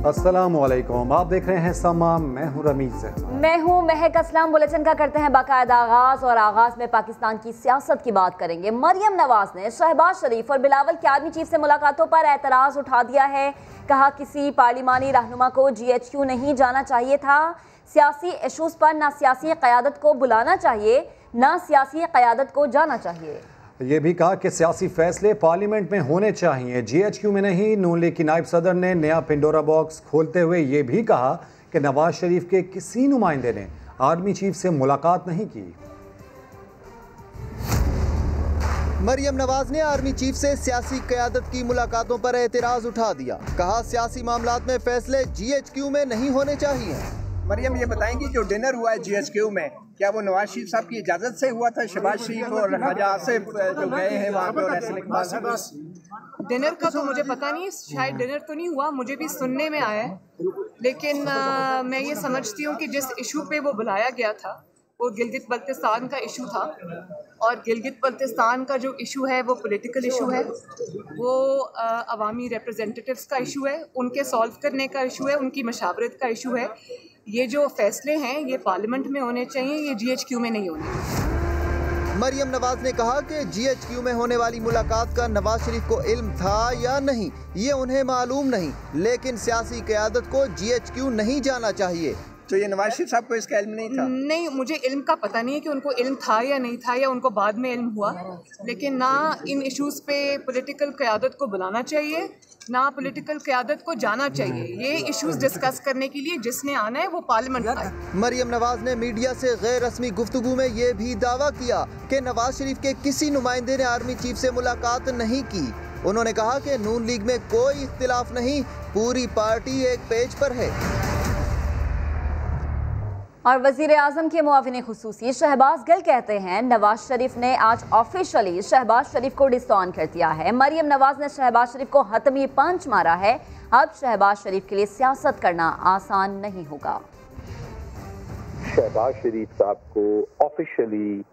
अस्सलामुअलैकुम, आप देख रहे हैं समा, मैं हूं रमीज अहमद। मैं हूं महक असलम। बुलेटिन का करते हैं बाकायदा आगाज और आगाज में पाकिस्तान की सियासत की बात करेंगे। मरियम नवाज ने शहबाज शरीफ और बिलावल की आर्मी चीफ से मुलाकातों पर एतराज उठा दिया है। कहा किसी पार्लिमानी रहनुमा को GHQ नहीं जाना चाहिए था। सियासी इशूज पर ना सियासी क़यादत को बुलाना चाहिए ना सियासी क़यादत को जाना चाहिए। ये भी कहा कि सियासी फैसले पार्लियामेंट में होने चाहिए, GHQ में नहीं। नून लीग की नायब सदर ने नया पिंडोरा बॉक्स खोलते हुए ये भी कहा कि नवाज शरीफ के किसी नुमाइंदे ने आर्मी चीफ से मुलाकात नहीं की। मरियम नवाज ने आर्मी चीफ से सियासी क़यादत की मुलाकातों पर एतराज़ उठा दिया। कहा सियासी मामलात में फैसले GHQ में नहीं होने चाहिए। मरियम ये बताएंगी जो डिनर हुआ है GHQ में, क्या वो नवाज शरीफ साहब की इजाज़त से हुआ था? शहबाज शरीफ और ख्वाजा आसिफ जो गए हैं वहाँ पे और ऐसे डिनर का तो मुझे पता नहीं, शायद डिनर तो नहीं हुआ, मुझे भी सुनने में आया है। लेकिन मैं ये समझती हूँ कि जिस इशू पे वो बुलाया गया था वो गिलगित बल्तिस्तान का इशू था, और गिलगित बल्तिस्तान का जो इशू है वो पॉलिटिकल इशू है, वो अवामी रिप्रेजेंटेटिव्स का इशू है, उनके सॉल्व करने का इशू है, उनकी मशावरत का इशू है। ये जो फैसले हैं ये पार्लियामेंट में होने चाहिए, ये GHQ में नहीं होने। मरियम नवाज ने कहा कि GHQ में होने वाली मुलाकात का नवाज शरीफ को इल्म था या नहीं ये उन्हें मालूम नहीं, लेकिन सियासी क़यादत को GHQ नहीं जाना चाहिए। तो ये नवाज शरीफ साहब को इसका इल्म नहीं था? नहीं, मुझे इल्म का पता नहीं है कि उनको इल्म था या नहीं था, या उनको बाद में इल्म हुआ। लेकिन ना इन इश्यूज़ पे पॉलिटिकल क़यादत को बुलाना चाहिए ना पॉलिटिकल क़यादत को जाना चाहिए। ये इश्यूज़ डिस्कस करने के लिए जिसने आना है वो पार्लियामेंट आए। मरियम नवाज ने मीडिया से गैर रस्मी गुफ्तगू में ये भी दावा किया कि नवाज शरीफ के किसी नुमाइंदे ने आर्मी चीफ से मुलाकात नहीं की। उन्होंने कहा कि नून लीग में कोई इख्तिलाफ नहीं, पूरी पार्टी एक पेज पर है। और वज़ीर आज़म के मुआविन खुसूसी शहबाज गिल कहते हैं नवाज शरीफ ने आज ऑफिशियली शहबाज शरीफ को डिसऑन कर दिया है। मरियम नवाज ने शहबाज शरीफ को हतमी पंच मारा है। अब शहबाज शरीफ के लिए सियासत करना आसान नहीं होगा। शहबाज शरीफ साहब को ऑफिशियली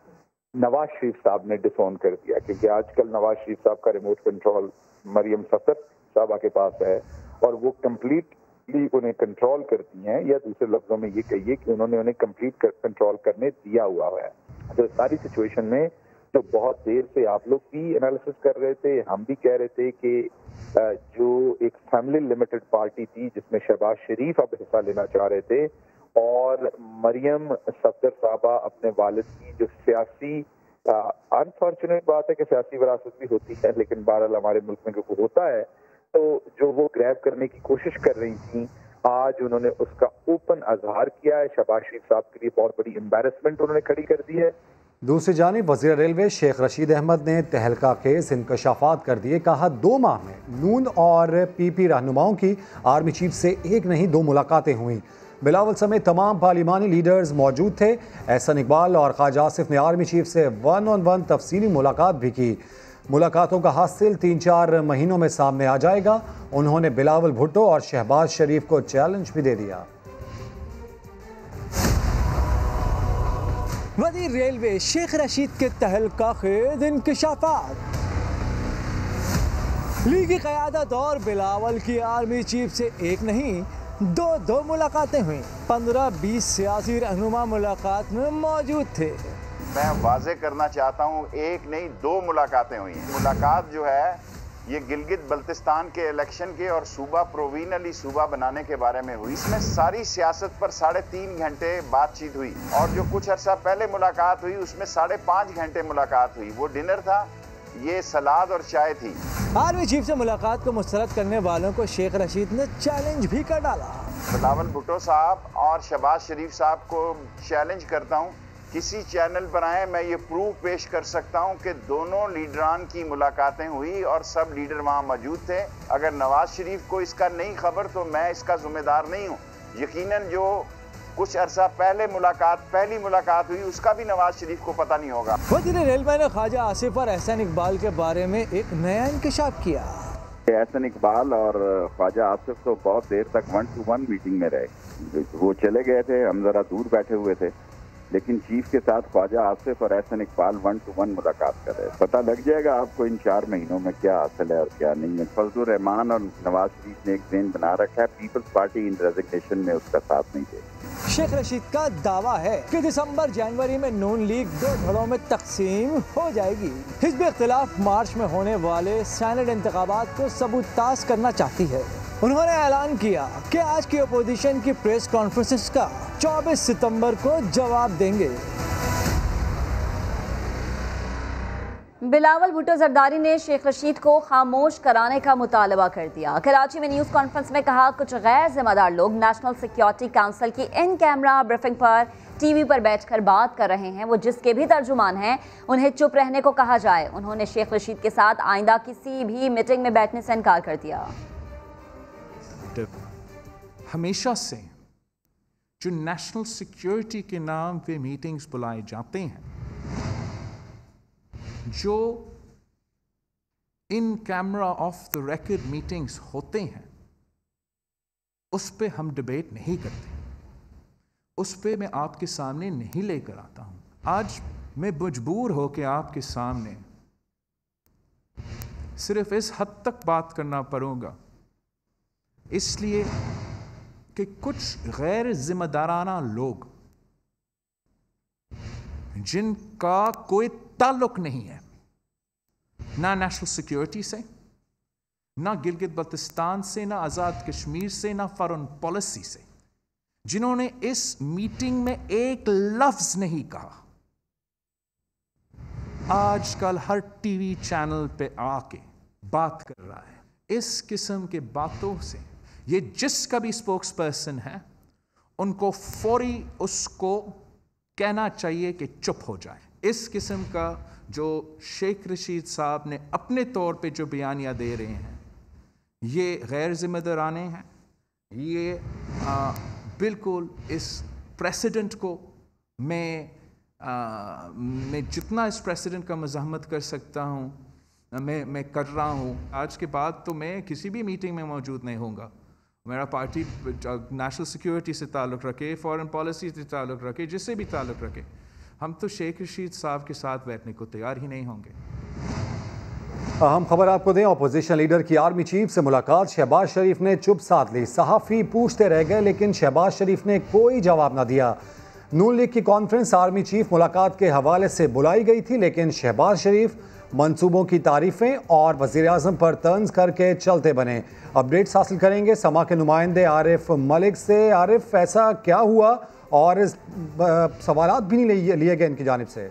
नवाज शरीफ साहब ने डिसऑन कर दिया, क्योंकि आजकल नवाज शरीफ साहब का रिमोट कंट्रोल मरियम सफर साहबा के पास है और वो कंप्लीट उन्हें कंट्रोल करती हैं, या दूसरे लफ्जों में ये कहिए कि उन्होंने उन्हें कंप्लीट कंट्रोल करने दिया हुआ है। तो सारी सिचुएशन में जो बहुत देर से आप लोग भी एनालिसिस कर रहे थे, हम भी कह रहे थे कि जो एक फैमिली लिमिटेड पार्टी थी जिसमें शहबाज शरीफ अब हिस्सा लेना चाह रहे थे और मरियम सफदर साहबा अपने वालिद की जो सियासी अनफॉर्चुनेट बात है कि सियासी विरासत भी होती है, लेकिन बहरहाल हमारे मुल्क में जो होता है, तो जो वो ग्रैब करने की कोशिश कर रही थी, आज उन्होंने उसका ओपन अजहार किया है। शहबाज शरीफ साहब के लिए बहुत बड़ी एम्बैरेसमेंट उन्होंने खड़ी कर दी है। दूसरी जानिब वज़ीर रेलवे शेख रशीद अहमद ने तहलका केस इंकशाफात कर दिए। कहा 2 माह में नून और PP रहनुमाओं की आर्मी चीफ से एक नहीं 2 मुलाकातें हुई। बिलावल समेत तमाम पार्लिमानी लीडर्स मौजूद थे। एहसन इकबाल और ख्वाजा आसिफ ने आर्मी चीफ से 1-on-1 तफसीली मुलाकात भी की। मुलाकातों का हासिल 3-4 महीनों में सामने आ जाएगा। उन्होंने बिलावल भुट्टो और शहबाज शरीफ को चैलेंज भी दे दिया। वज़ीर रेलवे शेख रशीद के तहलका खेज इंकशाफात। लीगी क़यादत और बिलावल की आर्मी चीफ से एक नहीं 2 मुलाकातें हुई। 15-20 सियासी रहनुमा मुलाकात में मौजूद थे। मैं वाजे करना चाहता हूँ, एक नहीं 2 मुलाकातें हुई हैं। मुलाकात जो है ये गिलगित बल्तिस्तान के इलेक्शन के और सूबा प्रोविजनली सूबा बनाने के बारे में हुई। इसमें सारी सियासत पर 3.5 घंटे बातचीत हुई, और जो कुछ अर्सा पहले मुलाकात हुई उसमें 5.5 घंटे मुलाकात हुई। वो डिनर था, ये सलाद और चाय थी। आर्मी चीफ से मुलाकात को मुस्तरद करने वालों को शेख रशीद ने चैलेंज भी कर डाला। बिलावल भुट्टो साहब और शहबाज शरीफ साहब को चैलेंज करता हूँ, किसी चैनल पर आए, मैं ये प्रूफ पेश कर सकता हूँ कि दोनों लीडरान की मुलाकातें हुई और सब लीडर वहाँ मौजूद थे। अगर नवाज शरीफ को इसका नहीं खबर तो मैं इसका जिम्मेदार नहीं हूँ। यकीनन जो कुछ अरसा पहले पहली मुलाकात हुई उसका भी नवाज शरीफ को पता नहीं होगा। वज़ीर रेलवे ने ख्वाजा आसिफ और एहसन इकबाल के बारे में एक नया इंकशाफ किया। एहसन इकबाल और ख्वाजा आसिफ तो बहुत देर तक 1-to-1 मीटिंग में रहे। वो चले गए थे, हम जरा दूर बैठे हुए थे, लेकिन चीफ के साथ ख्वाजा आसिफ और एहसन इकबाल 1-to-1 मुलाकात कर रहे हैं। पता लग जाएगा आपको इन 4 महीनों में क्या हासिल है और क्या नहीं है। फजलुर रहमान और नवाज शरीफ ने एक दिन बना रखा है, पीपल्स पार्टी इन रेजिग्नेशन में उसका साथ नहीं देगी। शेख रशीद का दावा है कि दिसंबर जनवरी में नून लीग 2 धड़ों में तकसीम हो जाएगी। हिज़्ब इख्तिलाफ मार्च में होने वाले सेनेट इंतखाबात को सबूताज करना चाहती है। उन्होंने ऐलान किया कि आज की अपोजिशन की प्रेस कॉन्फ्रेंस का 24 सितंबर को जवाब देंगे। बिलावल भुट्टो जरदारी ने शेख रशीद को खामोश कराने का मुतालबा कर दिया। कराची में न्यूज़ कॉन्फ्रेंस में कहा, कुछ गैर जिम्मेदार लोग नेशनल सिक्योरिटी काउंसिल की इन कैमरा ब्रीफिंग पर टीवी पर बैठकर बात कर रहे हैं। वो जिसके भी तर्जुमान हैं, उन्हें चुप रहने को कहा जाए। उन्होंने शेख रशीद के साथ आइंदा किसी भी मीटिंग में बैठने से इनकार कर दिया। हमेशा से जो नेशनल सिक्योरिटी के नाम पे मीटिंग्स बुलाए जाते हैं, जो in camera off the record meetings होते हैं, उस पे हम डिबेट नहीं करते, उस पे मैं आपके सामने नहीं लेकर आता हूं। आज मैं मजबूर हो के आपके सामने सिर्फ इस हद तक बात करना पड़ूंगा, इसलिए कि कुछ गैर जिम्मेदाराना लोग जिनका कोई ताल्लुक नहीं है ना नेशनल सिक्योरिटी से, ना गिलगित बल्तिस्तान से, ना आज़ाद कश्मीर से, ना फॉरेन पॉलिसी से, जिन्होंने इस मीटिंग में एक लफ्ज नहीं कहा, आजकल हर टीवी चैनल पे आके बात कर रहा है। इस किस्म के बातों से ये जिसका भी स्पोक्स पर्सन है, उनको फौरी उसको कहना चाहिए कि चुप हो जाए। इस किस्म का जो शेख रशीद साहब ने अपने तौर पे जो बयानियाँ दे रहे हैं, ये गैर जिम्मेदाराने हैं। ये बिल्कुल इस प्रेसिडेंट को मैं जितना इस प्रेसिडेंट का मज़ाहमत कर सकता हूँ मैं कर रहा हूँ। आज के बाद तो मैं किसी भी मीटिंग में मौजूद नहीं होऊंगा। मेरा पार्टी नेशनल सिक्योरिटी से ताल्लुक़ रखे, फॉरेन पॉलिसी से ताल्लुक़ रखे, जिससे भी ताल्लुक़ रखे, हम तो शेख रशीद साहब के साथ बैठने को तैयार ही नहीं होंगे। अहम खबर आपको दें, अपोजिशन लीडर की आर्मी चीफ से मुलाकात, शहबाज शरीफ ने चुप साध ली। सहाफ़ी पूछते रह गए लेकिन शहबाज शरीफ ने कोई जवाब न दिया। नून लीग की कॉन्फ्रेंस आर्मी चीफ मुलाकात के हवाले से बुलाई गई थी, लेकिन शहबाज शरीफ मंसूबों की तारीफें और वज़ीर आज़म पर तंज करके चलते बने। अपडेट्स हासिल करेंगे समा के नुमाइंदे आरिफ मलिक से। आरिफ, ऐसा क्या हुआ और सवालात भी नहीं लिए गए इनकी जानिब से?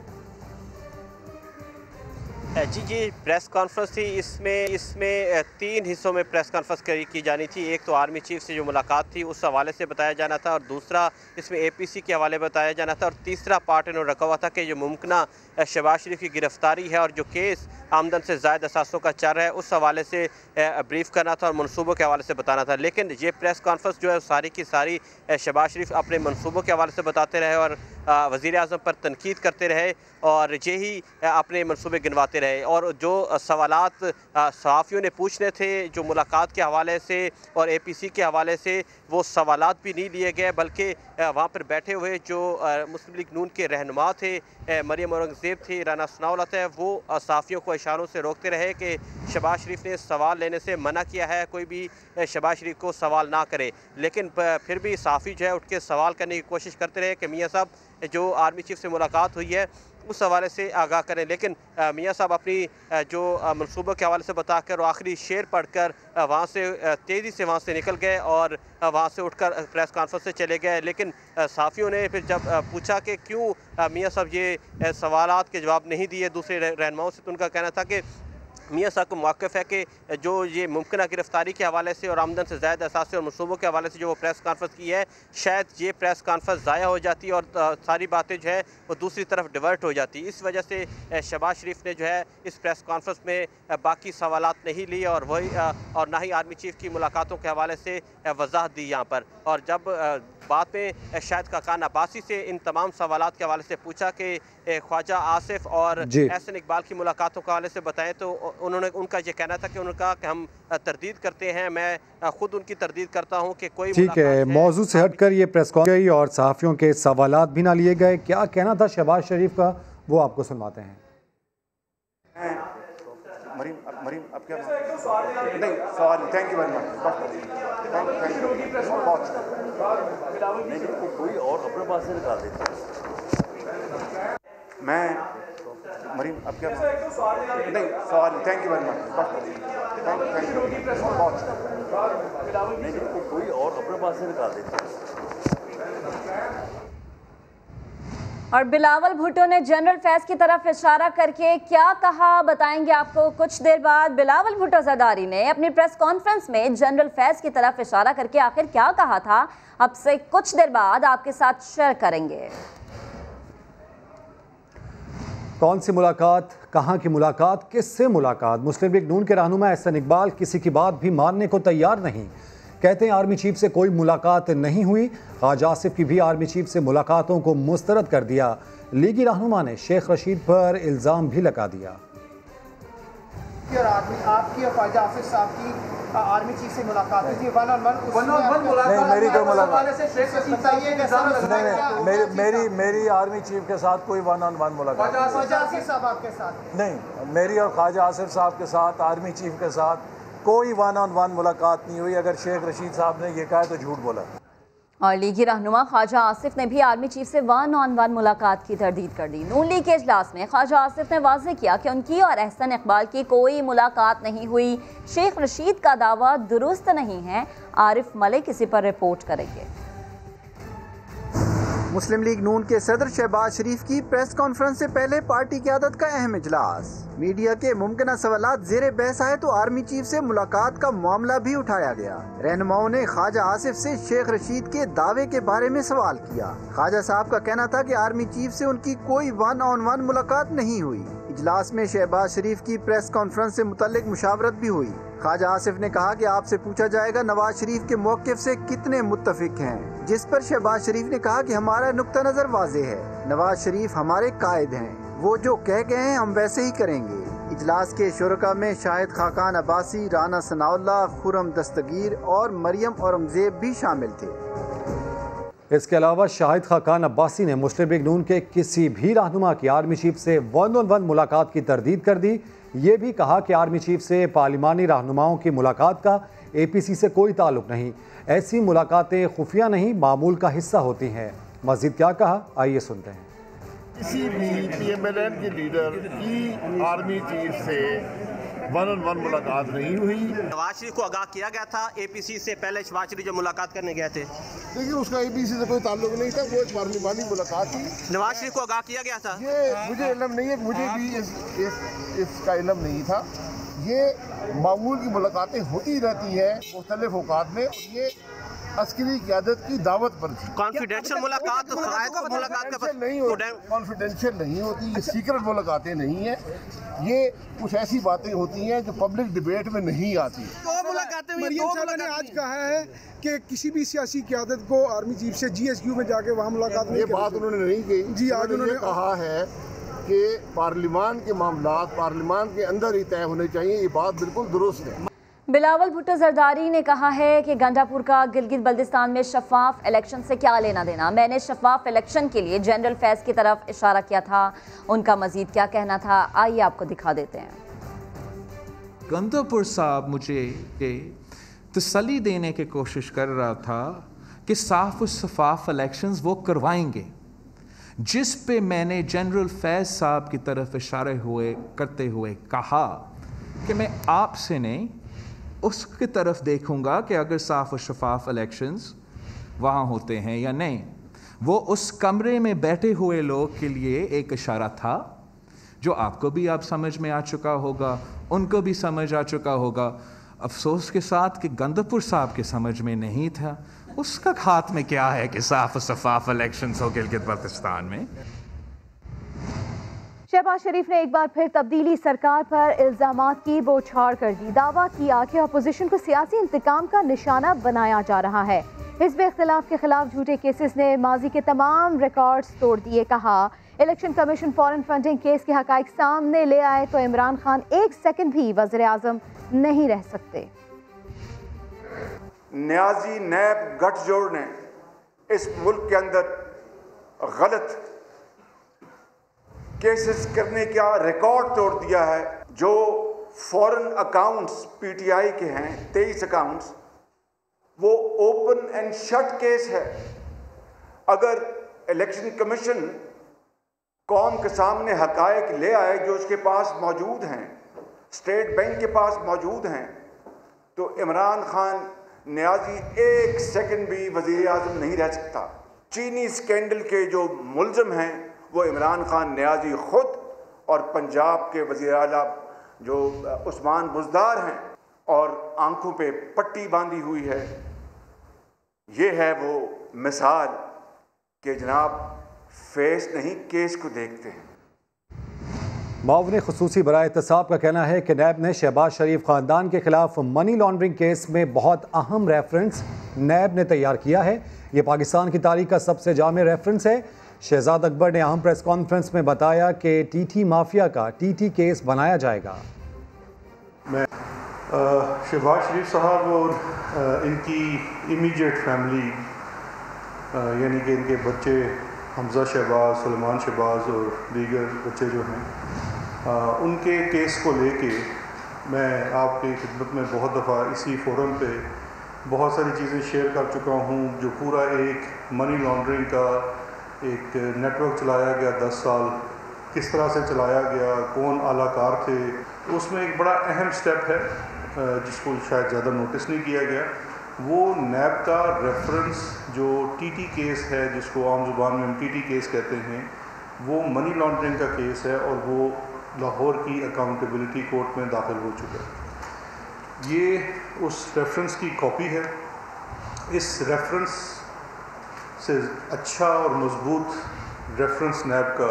जी प्रेस कॉन्फ्रेंस थी। इसमें 3 हिस्सों में प्रेस कॉन्फ्रेंस की जानी थी। एक तो आर्मी चीफ से जो मुलाकात थी उस हवाले से बताया जाना था, और दूसरा इसमें APC के हवाले बताया जाना था, और तीसरा पार्ट इन्होंने रखा हुआ था कि जो मुमकिना शहबाज शरीफ की गिरफ्तारी है और जो केस आमदन से ज़ायद असासों का चल रहा है उस हवाले से ब्रीफ करना था और मनसूबों के हवाले से बताना था। लेकिन ये प्रेस कॉन्फ्रेंस जो है सारी की सारी शहबाज शरीफ अपने मनसूबों के हवाले से बताते रहे और वज़ीर आज़म पर तनकीद करते रहे और यही अपने मनसूबे गिनवाते रहे। और जो सवालात सहाफ़ियों ने पूछने थे जो मुलाकात के हवाले से और APC के हवाले से, वो सवालात भी नहीं लिए गए, बल्कि वहाँ पर बैठे हुए जो मुस्लिम लीग नून के रहनुमा थे, मरियम औरंगज़ेब थे, राना सनाउल्लाह थे, वो सहाफ़ियों को इशारों से रोकते रहे कि शहबाज शरीफ ने सवाल लेने से मना किया है, कोई भी शहबाज शरीफ को सवाल ना करे। लेकिन फिर भी सहाफ़ी जो है उठ के सवाल करने की कोशिश करते रहे कि मियाँ साहब जो आर्मी चीफ से मुलाकात हुई है उस हवाले से आगाह करें। लेकिन मियाँ साहब अपनी जो मनसूबों के हवाले से बताकर और आखिरी शेर पढ़कर वहाँ से तेज़ी से वहाँ से निकल गए और वहाँ से उठकर प्रेस कॉन्फ्रेंस से चले गए। लेकिन सहाफ़ियों ने फिर जब पूछा कि क्यों मियाँ साहब ये सवालात के जवाब नहीं दिए दूसरे रहनुमाओं से, तो उनका कहना था कि मियाँ साहब को मौक़िफ़ है कि जो ये मुमकिन गिरफ्तारी के हवाले से और आमदन से ज़ायद असासे और मनसूबों के हवाले से जो वो प्रेस कॉन्फ्रेंस की है, शायद ये प्रेस कॉन्फ्रेंस ज़ाया हो जाती और सारी बातें जो है वो दूसरी तरफ डिवर्ट हो जाती। इस वजह से शहबाज शरीफ ने जो है इस प्रेस कॉन्फ्रेंस में बाकी सवालात नहीं ली और ना ही आर्मी चीफ की मुलाकातों के हवाले से वजाहत दी यहाँ पर। और जब बाद में शाहिद खाकान अब्बासी से इन तमाम सवालात के हवाले से पूछा कि ख्वाजा आसिफ और एहसन इकबाल की मुलाकातों के हवाले से बताएं, तो उन्होंने उनका ये कहना था कि उन्होंने कहा कि हम तरदीद करते हैं, मैं खुद उनकी तरदीद करता हूं कि कोई ठीक है। मौजू से हटकर ये प्रेस कॉन्फ्रेंस गई और सहाफ़ियों के सवालात भी ना लिए गए। क्या कहना था शहबाज शरीफ का, वो आपको सुनवाते हैं। मरीम अब क्या नहीं sorry, thank you very much. कोई और अपने पास से निकाल देता मैं मरीम अब क्या नहीं sorry, thank you very much. कोई और अपने पास से निकाल देता। और बिलावल भुट्टो ने जनरल फैज़ की तरफ इशारा करके क्या कहा, बताएंगे आपको कुछ देर बाद। बिलावल भुट्टो ज़रदारी ने अपनी प्रेस कॉन्फ्रेंस में जनरल फैज़ की तरफ इशारा करके आखिर क्या कहा था, अब से कुछ देर बाद आपके साथ शेयर करेंगे। कौन सी मुलाकात, कहां की मुलाकात, किससे मुलाकात? मुस्लिम लीग नून के रहनुमा एहसन इकबाल किसी की बात भी मानने को तैयार नहीं। कहते हैं आर्मी चीफ से कोई मुलाकात नहीं हुई। ख्वाजा आसिफ की भी आर्मी चीफ से मुलाकातों को मुस्तरद कर दिया। लीगी रहनुमा ने शेख रशीद पर इल्ज़ाम भी लगा दिया। और आपकी और ख्वाजा आसिफ साहब की आर्मी चीफ से मुलाकात हुई थी, वन ऑन वन नहीं, मेरी कोई मुलाकात नहीं। मेरी आर्मी चीफ के साथ कोई वन ऑन वन मुलाकात ख्वाजा आसिफ साहब आपके साथ नहीं। मेरी और ख्वाजा आसिफ साहब के साथ, आर्मी चीफ के साथ कोई वन ऑन वन मुलाकात नहीं हुई। अगर शेख रशीद साहब ने यह कहा तो झूठ बोला। और लीगी रहनुमा ख्वाजा आसिफ ने भी आर्मी चीफ से वन ऑन वन मुलाकात की तरदीद कर दी। नून लीग के इजलास में ख्वाजा आसिफ ने वाज़ेह किया कि उनकी और एहसन इकबाल की कोई मुलाकात नहीं हुई। शेख रशीद का दावा दुरुस्त नहीं है, आरिफ मलिक इसी पर रिपोर्ट करेंगे। मुस्लिम लीग नून के सदर शहबाज शरीफ की प्रेस कॉन्फ्रेंस से पहले पार्टी क़यादत का अहम इजलास। मीडिया के मुमकिन सवालात ज़ेरे बहस आए तो आर्मी चीफ से मुलाकात का मामला भी उठाया गया। रहनुमाओं ने ख्वाजा आसिफ से शेख रशीद के दावे के बारे में सवाल किया। ख्वाजा साहब का कहना था कि आर्मी चीफ से उनकी कोई वन ऑन वन मुलाकात नहीं हुई। इजलास में शहबाज शरीफ की प्रेस कॉन्फ्रेंस से मुतल्लिक मुशावरत भी हुई। ख्वाजा आसिफ ने कहा कि आपसे पूछा जाएगा नवाज शरीफ के मौक़िफ़ से कितने मुत्तफिक हैं, जिस पर शहबाज शरीफ ने कहा कि हमारा नुक्ता नज़र वाज़ेह है, नवाज शरीफ हमारे कायद हैं, वो जो कह गए हैं हम वैसे ही करेंगे। इजलास के शुरका में शाहिद खाकान अब्बासी, राना सनाउल्लाह, खुरम दस्तगीर और मरियम औरंगजेब भी शामिल थे। इसके अलावा शाहिद खाकान अब्बासी ने मुस्लिम लीग नून के किसी भी रहनुमा की आर्मी चीफ से वन ऑन वन मुलाकात की तरदीद कर दी। ये भी कहा कि आर्मी चीफ से पार्लिमानी रहनुमाओं की मुलाकात का APC से कोई ताल्लुक नहीं। ऐसी मुलाकातें खुफिया नहीं, मामूल का हिस्सा होती हैं। मज़ीद क्या कहा, आइए सुनते हैं। किसी भी PMLN के लीडर की आर्मी चीफ से वन ऑन वन मुलाकात नहीं हुई। नवाज शरीफ को आगाह किया गया था APC से पहले शहबाज शरीफ जब मुलाकात करने गए थे। देखिए उसका APC से कोई ताल्लुक नहीं था, वो एक पार्लिमानी मुलाकात थी। नवाज शरीफ को आगाह किया गया था। ये मुझे इल्म नहीं है, मुझे भी इसका इल्म नहीं था। ये मामूल की मुलाकातें होती रहती हैं मुख्तलिफ औकात में, और ये अस्करी क़यादत की दावत पर थी। कॉन्फिडेंशियल मुलाकात कॉन्फिडेंशियल नहीं होती, ये सीक्रेट मुलाकातें नहीं है। ये कुछ ऐसी बातें होती हैं जो पब्लिक डिबेट में नहीं आती। मरियम साहब ने आज कहा है कि किसी भी सियासी क़यादत को आर्मी चीफ से GSQ में जाके वहाँ मुलाकात नहीं। ये बात उन्होंने नहीं कही जी। आज उन्होंने कहा है कि पार्लिमान के मामलात पार्लिमान के अंदर ही तय होने चाहिए। ये बात बिल्कुल दुरुस्त है। बिलावल भुट्टो ज़रदारी ने कहा है कि गंडापुर का गिलगित बल्तिस्तान में शफाफ इलेक्शन से क्या लेना देना। मैंने शफाफ इलेक्शन के लिए जनरल फैज़ की तरफ इशारा किया था। उनका मजीद क्या कहना था, आइए आपको दिखा देते हैं। गंडापुर साहब मुझे तसल्ली देने की कोशिश कर रहा था कि साफ और शफाफ इलेक्शंस वो करवाएंगे, जिस पे मैंने जनरल फैज़ साहब की तरफ इशारे करते हुए कहा कि मैं आपसे नहीं उसकी तरफ देखूंगा कि अगर साफ और शफाफ इलेक्शंस वहाँ होते हैं या नहीं। वो उस कमरे में बैठे हुए लोग के लिए एक इशारा था जो आपको भी आप समझ में आ चुका होगा, उनको भी समझ आ चुका होगा। अफसोस के साथ कि गंडापुर साहब के समझ में नहीं था। उसका हाथ में क्या है कि साफ और शफाफ इलेक्शंस हो गिलगित बल्तिस्तान में। शहबाज शरीफ ने एक बार फिर तब्दीली सरकार पर इल्जामात की बौछार कर दी। दावा किया कि अपोजिशन को सियासी इंतकाम का निशाना बनाया जा रहा है। हिज़्ब इख्तिलाफ के खिलाफ झूठे केसेस ने माजी के तमाम रिकॉर्ड्स तोड़ दिए। कहा election commission foreign funding case के हकाइक सामने ले आए तो इमरान खान एक सेकंड भी वज़ीर आज़म नहीं रह सकते। न्याजी नैब गठजोड़ ने इस मुल्क के अंदर गलत केसेस करने का रिकॉर्ड तोड़ दिया है। जो फॉरेन अकाउंट्स पीटीआई के हैं 23 अकाउंट्स, वो ओपन एंड शट केस है। अगर इलेक्शन कमीशन कौम के सामने हकायक ले आए जो उसके पास मौजूद हैं, स्टेट बैंक के पास मौजूद हैं, तो इमरान खान न्याजी एक सेकंड भी वज़ीर आज़म नहीं रह सकता। चीनी स्कैंडल के जो मुलज़म हैं वो इमरान खान न्याजी खुद और पंजाब के वज़ीर आला जो उस्मान बुज़दार हैं और आंखों पे पट्टी बांधी हुई है। ये है वो मिसाल कि जनाब फेस नहीं केस को देखते हैं। मावने खुसूसी बराए एहतसाब का कहना है कि नैब ने शहबाज शरीफ ख़ानदान के खिलाफ मनी लॉन्ड्रिंग केस में बहुत अहम रेफरेंस नैब ने तैयार किया है। ये पाकिस्तान की तारीख का सबसे जामे रेफरेंस है। शहजाद अकबर ने अहम प्रेस कॉन्फ्रेंस में बताया कि टीटी माफिया का टीटी केस बनाया जाएगा। मैं शहबाज शरीफ साहब और इनकी इमीडिएट फैमिली यानी कि इनके बच्चे हमजा शहबाज, सुलेमान शहबाज और दीगर बच्चे जो हैं उनके केस को लेके मैं आपकी खिदमत में बहुत दफ़ा इसी फोरम पे बहुत सारी चीज़ें शेयर कर चुका हूँ। जो पूरा एक मनी लॉन्ड्रिंग का एक नेटवर्क चलाया गया 10 साल, किस तरह से चलाया गया, कौन आलाकार थे, उसमें एक बड़ा अहम स्टेप है जिसको शायद ज़्यादा नोटिस नहीं किया गया। वो नैब का रेफरेंस जो टीटी केस है, जिसको आम ज़ुबान में हम टीटी केस कहते हैं, वो मनी लॉन्ड्रिंग का केस है और वो लाहौर की अकाउंटेबिलिटी कोर्ट में दाखिल हो चुका है। ये उस रेफरेंस की कॉपी है। इस रेफरेंस से अच्छा और मजबूत रेफरेंस नैब का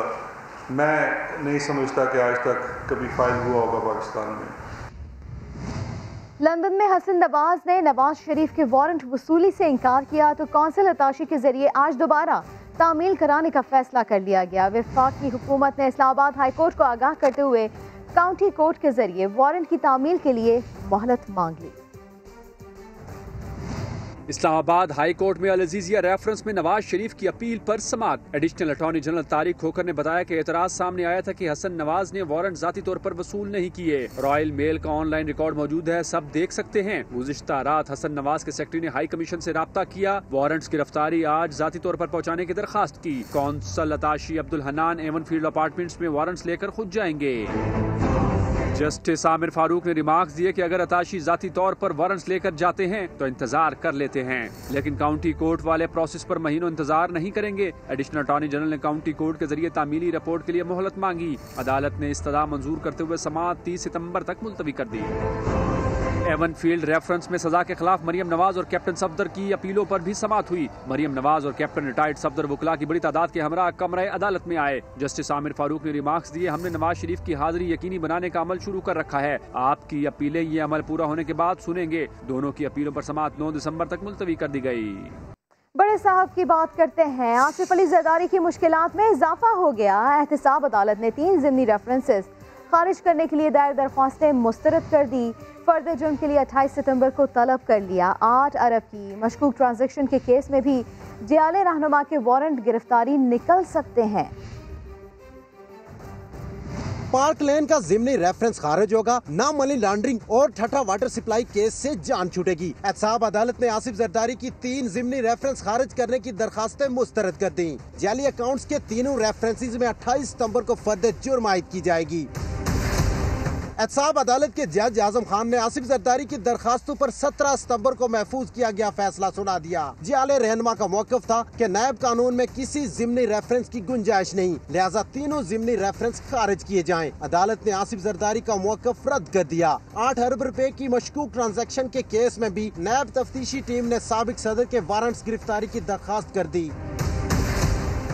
मैं नहीं समझता कि आज तक कभी फाइल हुआ होगा पाकिस्तान में। लंदन में हसन नवाज ने नवाज शरीफ के वारंट वसूली से इनकार किया तो कौंसिल अताशी के जरिए आज दोबारा तामील कराने का फैसला कर लिया गया। वफाकी हुकूमत ने इस्लामाबाद हाई कोर्ट को आगाह करते हुए काउंटी कोर्ट के जरिए वारंट की तामील के लिए मोहलत मांग ली। इस्लामाबाद हाई कोर्ट में अल अजीजिया रेफरेंस में नवाज शरीफ की अपील पर समाअत। Additional attorney general Tariq Khokhar ने बताया कि एतराज सामने आया था कि हसन नवाज ने वारंट जाती तौर पर वसूल नहीं किए। रॉयल मेल का ऑनलाइन रिकॉर्ड मौजूद है, सब देख सकते हैं। गुज़िश्ता रात हसन नवाज के सेक्रेटरी ने हाई कमीशन से राब्ता किया, वारंट्स की गिरफ्तारी आज जाती तौर पर पहुँचाने की दरखास्त की। Consul attache Abdul Hanan Avenfield apartments में वारंट्स लेकर खुद जाएंगे। जस्टिस आमिर फारूक ने रिमार्क्स दिए कि अगर अताशी जाती तौर पर वारंट्स लेकर जाते हैं तो इंतजार कर लेते हैं, लेकिन काउंटी कोर्ट वाले प्रोसेस पर महीनों इंतजार नहीं करेंगे। एडिशनल अटॉर्नी जनरल ने काउंटी कोर्ट के जरिए तामीली रिपोर्ट के लिए मोहलत मांगी। अदालत ने इस्तदा मंजूर करते हुए समाअत 30 सितंबर तक मुलतवी कर दी। एवन फील्ड रेफरेंस में सजा के खिलाफ मरियम नवाज और कैप्टन सफदर की अपीलों पर भी समाअत हुई। मरियम नवाज और कैप्टन रिटायर्ड सफदर वकला की बड़ी तादाद के हमरा कमरे अदालत में आए। जस्टिस आमिर फारूक ने रिमार्क्स दिए, हमने नवाज शरीफ की हाजिरी यकीनी बनाने का अमल शुरू कर रखा है। आपकी अपीलें ये अमल पूरा होने के बाद सुनेंगे। दोनों की अपीलों पर समाअत 9 दिसंबर तक मुलतवी कर दी गई। बड़े साहब की बात करते हैं। आसिफ अली जरदारी की मुश्किलात में इजाफा हो गया। एहतसाब अदालत ने 3 ज़िमनी रेफरेंसेस खारिज करने के लिए दायर दरख्वास्तें मुस्तरद कर दी। फर्दर जुर्म के लिए 28 सितंबर को तलब कर लिया। 8 अरब की मशकूक ट्रांजैक्शन के केस में भी जियाले रहनुमा के वारंट गिरफ्तारी निकल सकते हैं। पार्क लेन का ज़िमनी रेफरेंस खारिज होगा, ना मनी लॉन्ड्रिंग और ठट्टा वाटर सप्लाई केस से जान छूटेगी। एहतसाब अदालत ने आसिफ जरदारी की 3 ज़िमनी रेफरेंस खारिज करने की दरखास्तें मुस्तरद कर दी। जाली अकाउंट्स के तीनों रेफरेंसेस में 28 सितंबर को फर्द जुर्म आयद की जाएगी। एहतसाब अदालत के जज आजम खान ने आसिफ जरदारी की दरखास्तों पर 17 सितंबर को महफूज किया गया फैसला सुना दिया। जियाले रहनुमा का मौक़िफ़ था कि नैब कानून में किसी ज़िमनी रेफरेंस की गुंजाइश नहीं, लिहाजा तीनों ज़िमनी रेफरेंस खारिज किए जाएं। अदालत ने आसिफ जरदारी का मौक़िफ़ रद्द कर दिया। 8 अरब रुपए की मशकूक ट्रांजैक्शन के केस में भी नैब तफ्तीशी टीम ने साबिक सदर के वारंट्स गिरफ्तारी की दरखास्त कर दी।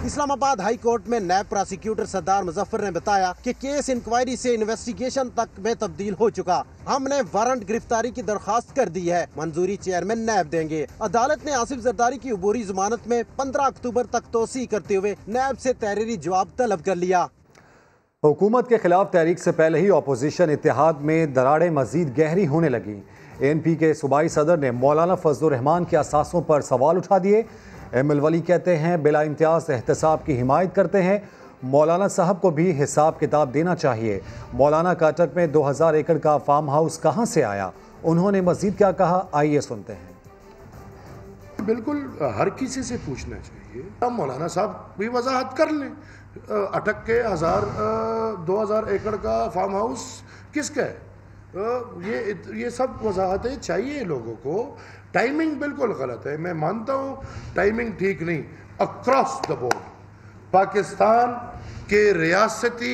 इस्लामाबाद हाई कोर्ट में नैब प्रोसिक्यूटर सरदार मुजफ्फर ने बताया कि केस इंक्वायरी से इन्वेस्टिगेशन तक में तब्दील हो चुका। हमने वारंट गिरफ्तारी की दरखास्त कर दी है, मंजूरी चेयरमैन नैब देंगे। अदालत ने आसिफ जरदारी की अबूरी जमानत में 15 अक्टूबर तक तोसी करते हुए नैब से तहरीरी जवाब तलब कर लिया। हुकूमत के खिलाफ तहरीक से पहले ही अपोजिशन इत्तेहाद में दरारें मजीद गहरी होने लगी। ANP के सूबाई सदर ने मौलाना फजलुर रहमान के असासों पर सवाल उठा दिए। ML वली कहते हैं बिला इम्तियाज एहतसाब की हिमायत करते हैं, मौलाना साहब को भी हिसाब किताब देना चाहिए। मौलाना काटक में 2000 एकड़ का फार्म हाउस कहाँ से आया, उन्होंने मजीद क्या कहा, आइए सुनते हैं। बिल्कुल हर किसी से पूछना चाहिए, अब मौलाना साहब भी वजाहत कर लें, अटक के 2000 एकड़ का फार्म हाउस किसका है, ये सब वजाहतें चाहिए लोगों को। टाइमिंग बिल्कुल गलत है, मैं मानता हूँ टाइमिंग ठीक नहीं। अक्रॉस द बोर्ड पाकिस्तान के रियासती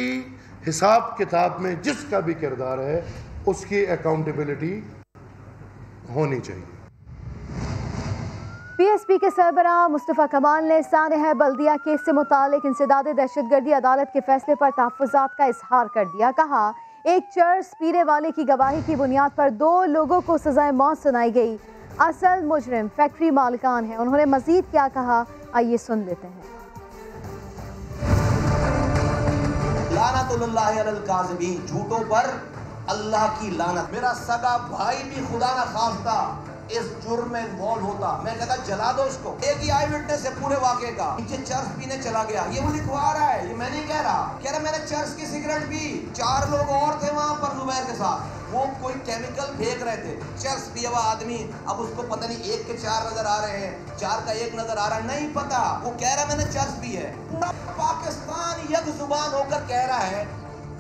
हिसाब किताब में जिसका भी किरदार है उसकी अकाउंटेबिलिटी होनी चाहिए। PSP के सरबराह मुस्तफ़ा कमाल ने सानह बल्दिया केस से मुतालिक इंसदाद दहशतगर्दी अदालत के फैसले पर तहफ़्फ़ुज़ात का इजहार कर दिया। कहा एक चर्च पीने वाले की गवाही की बुनियाद पर 2 लोगों को सजाए मौत सुनाई गई, असल मुजरिम फैक्ट्री मालिकान है। उन्होंने मजीद क्या कहा, आइए सुन लेते हैं। लानतुल्लाहि अलल काज़िबीन, झूठों पर अल्लाह की लानत। मेरा सगा भाई भी खुदा ना खास्ता इस जुर्म में इन्वॉल्व होता, मैं कहता जला दो उसको। एक ही आई विटनेस है पूरे वाक़े का, नीचे चर्च पीने चला गया, ये वो लिखवा रहा है, ये मैं नहीं कह रहा मैंने चर्च की सिगरेट पी। 4 लोग और थे वहाँ पर जुबैर के साथ, वो कोई केमिकल फेंक रहे थे। चर्च पिया हुआ आदमी, अब उसको पता नहीं 1 के 4 नजर आ रहे हैं, 4 का 1 नजर आ रहा है, नहीं पता, वो कह रहा मैंने चर्च पी है। पूरा पाकिस्तान यक जुबान होकर कह रहा है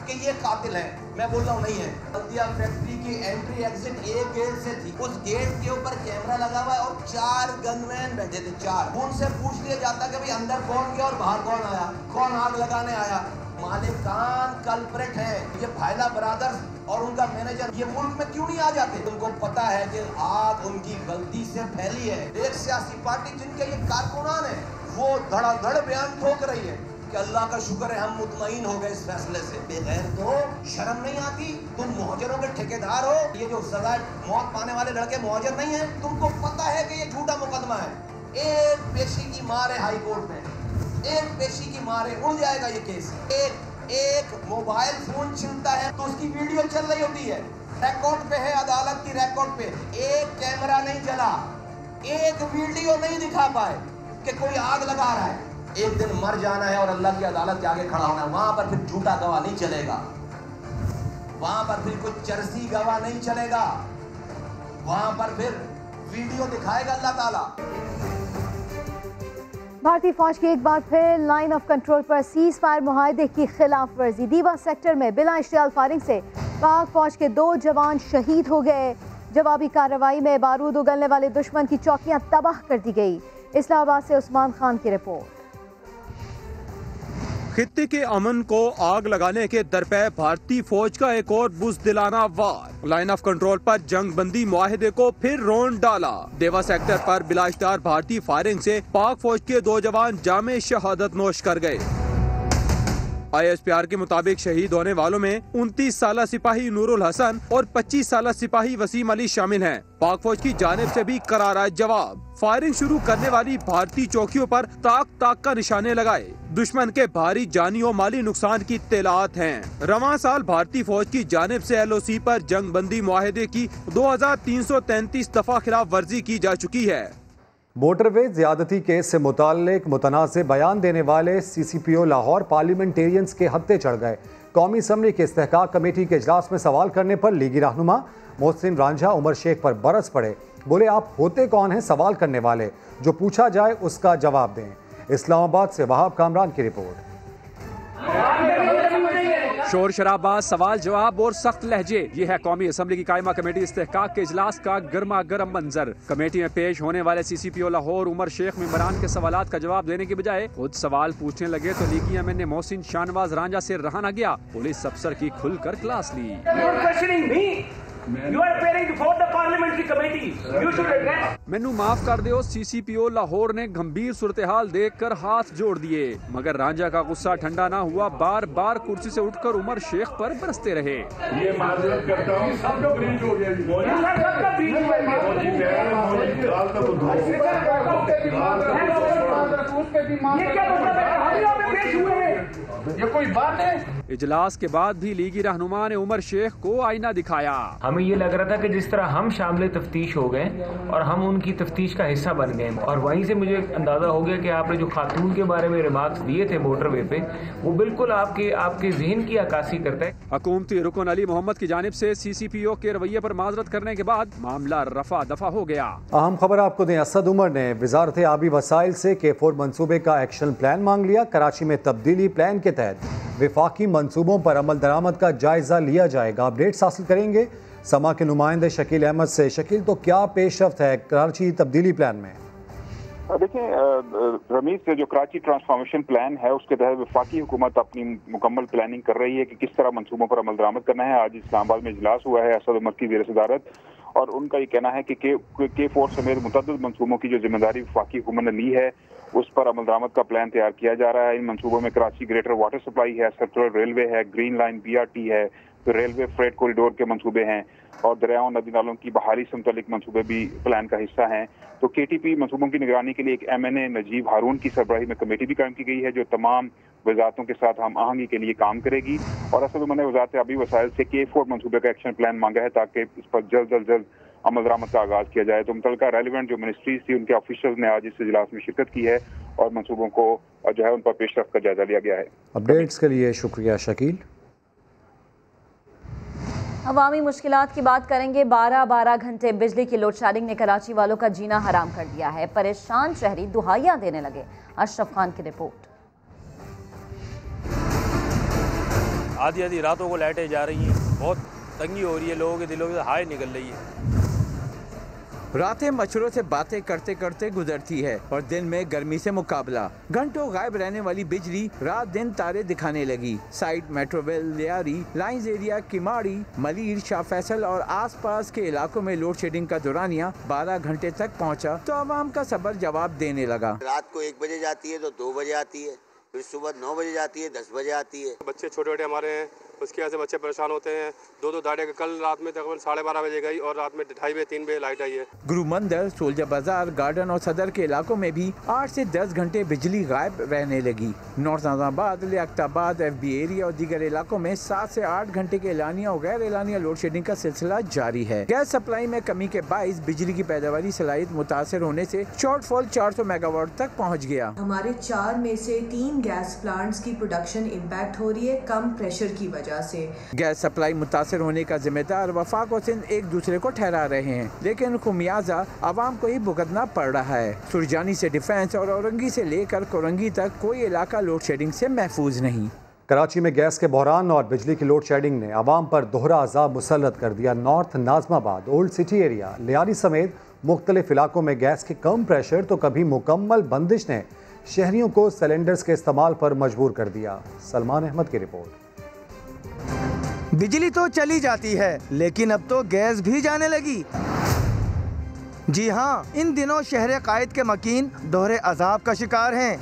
कि ये कातिल है, मैं बोल रहा हूँ नहीं है। बल्दिया फैक्ट्री की एंट्री एग्जिट एक गेट से थी, उस गेट के ऊपर कैमरा लगा हुआ है और 4 गनमैन बैठे थे। 4 उनसे पूछ लिया जाता कि भाई अंदर कौन गया और बाहर कौन आया, कौन आग लगाने आया। मालिकान कल्प्रेट है, ये भाईला ब्रदर्स और उनका मैनेजर ये मुल्क में क्यों नहीं आ जाते? उनको पता है कि आग उनकी गलती से फैली है। एक सियासी पार्टी जिनके ये कारकुनान है वो धड़ाधड़ बयान ठोक रही है कि अल्लाह का शुक्र है हम मुतमईन हो गए इस फैसले से। बेगैर तो शर्म नहीं आती? तुम मुहाजिरों के ठेकेदार हो, ये जो सजा मौत पाने वाले लड़के मुहाजिर नहीं है, तुमको पता है कि ये झूठा मुकदमा है। एक पेशी की मार है हाई कोर्ट में, एक पेशी की मार है, उड़ जाएगा ये केस। एक मोबाइल फोन छिनता है तो उसकी वीडियो चल रही होती है, रिकॉर्ड पे है, अदालत की रिकॉर्ड पे। एक कैमरा नहीं चला, एक वीडियो नहीं दिखा पाए कि कोई आग लगा रहा है। एक दिन मर जाना है और अल्लाह की अदालत के आगे खड़ा होना है, वहां पर फिर झूठा गवाह नहीं चलेगा, वहां पर फिर कोई चर्सी गवाह नहीं चलेगा, वहां पर फिर वीडियो दिखाएगा अल्लाह ताला। भारतीय फौज की एक बार फिर लाइन ऑफ कंट्रोल पर सीज फायर मुआहदे की खिलाफ वर्जी। दीवा सेक्टर में बिला इश्तियाल फायरिंग से पाक फौज के 2 जवान शहीद हो गए। जवाबी कार्रवाई में बारूद उगलने वाले दुश्मन की चौकियां तबाह कर दी गई। इस्लामाबाद से उस्मान खान की रिपोर्ट। खित्ते के अमन को आग लगाने के दरपे भारतीय फौज का एक और बुज़दिलाना वार। लाइन ऑफ कंट्रोल पर जंग बंदी मुआहदे को फिर रौंद डाला। देवा सेक्टर पर बिलाश्तार भारतीय फायरिंग से पाक फौज के 2 जवान जामे शहादत नोश कर गए। ISPR के मुताबिक शहीद होने वालों में 29 साला सिपाही नूरुल हसन और 25 साला सिपाही वसीम अली शामिल हैं। पाक फौज की जानिब से भी करारा जवाब। फायरिंग शुरू करने वाली भारतीय चौकियों पर ताक ताक का निशाने लगाए। दुश्मन के भारी जानी और माली नुकसान की इत्तलात हैं। रवां साल भारतीय फौज की जानिब से LOC पर जंग बंदी मुआहदे की 2333 दफा खिलाफ वर्जी की जा चुकी है। मोटरवे ज्यादती केस से मुताल्लिक मुतनाज़ बयान देने वाले CCPO लाहौर पार्लियामेंटेरियंस के हत्थे चढ़ गए। कौमी असम्बली के इस्तेहकाक कमेटी के इजलास में सवाल करने पर लीगी रहनुमा मोहसिन रांझा उमर शेख पर बरस पड़े। बोले आप होते कौन हैं सवाल करने वाले, जो पूछा जाए उसका जवाब दें। इस्लामाबाद से वहाब कामरान की रिपोर्ट। शोर शराबा, सवाल जवाब और सख्त लहजे, ये है कौमी असम्बली की कायमा कमेटी इस्तेहकाक के इजलास का गर्मा गर्म मंजर। कमेटी में पेश होने वाले CCPO लाहौर उमर शेख मेंबरान के सवालात का जवाब देने के बजाय खुद सवाल पूछने लगे तो लीगी एमएनए मोहसिन शाहनवाज रांझा से रहा न गया। पुलिस अफसर की खुलकर क्लास ली। parliamentary committees. You should address. मैनू माफ कर दो, CCPO लाहौर ने गंभीर सूरत-ए-हाल देखकर हाथ जोड़ दिए, मगर रांझा का गुस्सा ठंडा ना हुआ। बार बार कुर्सी से उठकर उमर शेख पर बरसते रहे। ये माजरत करता हूँ, सबका ब्रीच हो गया। सबका ब्रीच हो गया। ये कोई बात है? इजलास के बाद भी लीगी रहनुमा ने उमर शेख को आईना दिखाया। हमें ये लग रहा था कि जिस तरह हम शामिल तफ्तीश हो गए और हम उनकी तफ्तीश का हिस्सा बन गए, और वहीं से मुझे अंदाजा हो गया कि आपने जो खातून के बारे में रिमार्क्स दिए थे मोटरवे पे, वो बिल्कुल आपके जहन की अक्कासी करता है। हुकूमती रुकन अली मोहम्मद की जानिब से CCPO के रवैये पर माजरत करने के बाद मामला रफा दफा हो गया। अहम खबर आपको दें, असद उमर ने वजारत आबी वसाइल से K4 मंसूबे का एक्शन प्लान मांग लिया। कराची में तब्दीली प्लान के तहत विफाकी मंसूबों पर अमल दरामद का जायजा लिया जाएगा। अपडेट्स हासिल करेंगे समा के नुमाइंदे शकील अहमद से। शकील, तो क्या पेशरफ्त है कराची तब्दीली प्लान में? देखिए रमीज, जो कराची ट्रांसफॉर्मेशन प्लान है उसके तहत वफाकी हुकूमत अपनी मुकम्मल प्लानिंग कर रही है कि किस तरह मंसूबों पर अमल दरामद करना है। आज इस्लामाबाद में इजलास हुआ है असद उमर की ज़ेर सदारत, और उनका ये कहना है कि K4 समेत मुतअद्दिद मंसूबों की जो जिम्मेदारी वफाकी हुकूमत ने ली है उस पर अमल दरामद का प्लान तैयार किया जा रहा है। इन मंसूबों में कराची ग्रेटर वाटर सप्लाई है, सर्कुलर रेलवे है, ग्रीन लाइन BRT है, फिर रेलवे फ्रेट कॉरिडोर के मंसूबे हैं, और दरियाओं नदी नालों की बहाली से मुतल्लिक मंसूबे भी प्लान का हिस्सा हैं। तो KTP मंसूबों की निगरानी के लिए एक MNA नजीब हारून की सरबराही में कमेटी भी कायम की गई है जो तमाम वजारतों के साथ हम आहंगी के लिए काम करेगी। और असद उमर ने वजारत आबी वसाइल से K4 मंसूबे का एक्शन प्लान मांगा है ताकि इस पर जल्द अमल दरामद का आगाज किया जाए। तो मुतल्लिका रेलिवेंट जो मिनिस्ट्रीज थी उनके ऑफिशियल्स ने आज इस इजलास में शिरकत की है और मंसूबों को जो है उन पर पेशरफ्त का जायजा लिया गया है। अपडेट्स के लिए शुक्रिया शकील। अवामी मुश्किलात की बात करेंगे। 12 घंटे बिजली की लोड शेडिंग ने कराची वालों का जीना हराम कर दिया है। परेशान शहरी दुहाइयां देने लगे। अशरफ खान की रिपोर्ट। आधी रातों को लाइटें जा रही हैं, बहुत तंगी हो रही है, लोगों के दिलों में हाय निकल रही है। रातें मच्छरों से बातें करते करते गुजरती है और दिन में गर्मी से मुकाबला। घंटों गायब रहने वाली बिजली रात दिन तारे दिखाने लगी। Site Metroville, Lyari, lines area, Kemari, Malir, Shah Faisal और आसपास के इलाकों में लोड शेडिंग का दौरानिया 12 घंटे तक पहुंचा तो आवाम का सब्र जवाब देने लगा। रात को 1 बजे जाती है तो 2 बजे आती है, फिर सुबह 9 बजे जाती है, 10 बजे आती है। बच्चे छोटे छोटे हमारे हैं, उसकी वजह से बच्चे परेशान होते हैं। 2 दाड़े कल रात में तकरीबन 12:30 बजे गई और रात में 2:30 बजे 3 बजे लाइट आई है। गुरु मंदिर, सोल्जर बाजार, गार्डन और सदर के इलाकों में भी 8 से 10 घंटे बिजली गायब रहने लगी। North Nazabad, Liaquatabad, FB area और दीगर इलाकों में 7 से 8 घंटे के एलानिया और गैर एलानिया लोड शेडिंग का सिलसिला जारी है। गैस सप्लाई में कमी के बाइस बिजली की पैदावारी सलाहियत मुतासर होने से शॉर्टफॉल 400 मेगावाट तक पहुँच गया। हमारे 4 में से 3 गैस प्लांट्स की प्रोडक्शन इम्पैक्ट हो रही है कम प्रेशर की वजह से। गैस सप्लाई मुतासर होने का जिम्मेदार वफाक और सिंध एक दूसरे को ठहरा रहे हैं, लेकिन खुमियाजा आवाम को ही भुगतना पड़ रहा है। सुरजानी से डिफेंस और औरंगी से लेकर कोरंगी तक कोई इलाका लोड शेडिंग से महफूज नहीं। कराची में गैस के बहरान और बिजली की लोड शेडिंग ने आवाम पर दोहरा अजाब मुसल्लत कर दिया। North Nazimabad, old city area, Lyari समेत मुख्तलिफ इलाकों में गैस के कम प्रेशर तो कभी मुकम्मल बंदिश ने शहरियों को सिलेंडर्स के इस्तेमाल पर मजबूर कर दिया। सलमान अहमद की रिपोर्ट। बिजली तो चली जाती है लेकिन अब तो गैस भी जाने लगी। जी हाँ, इन दिनों शहर कायद के मकीन दोहरे अजाब का शिकार हैं।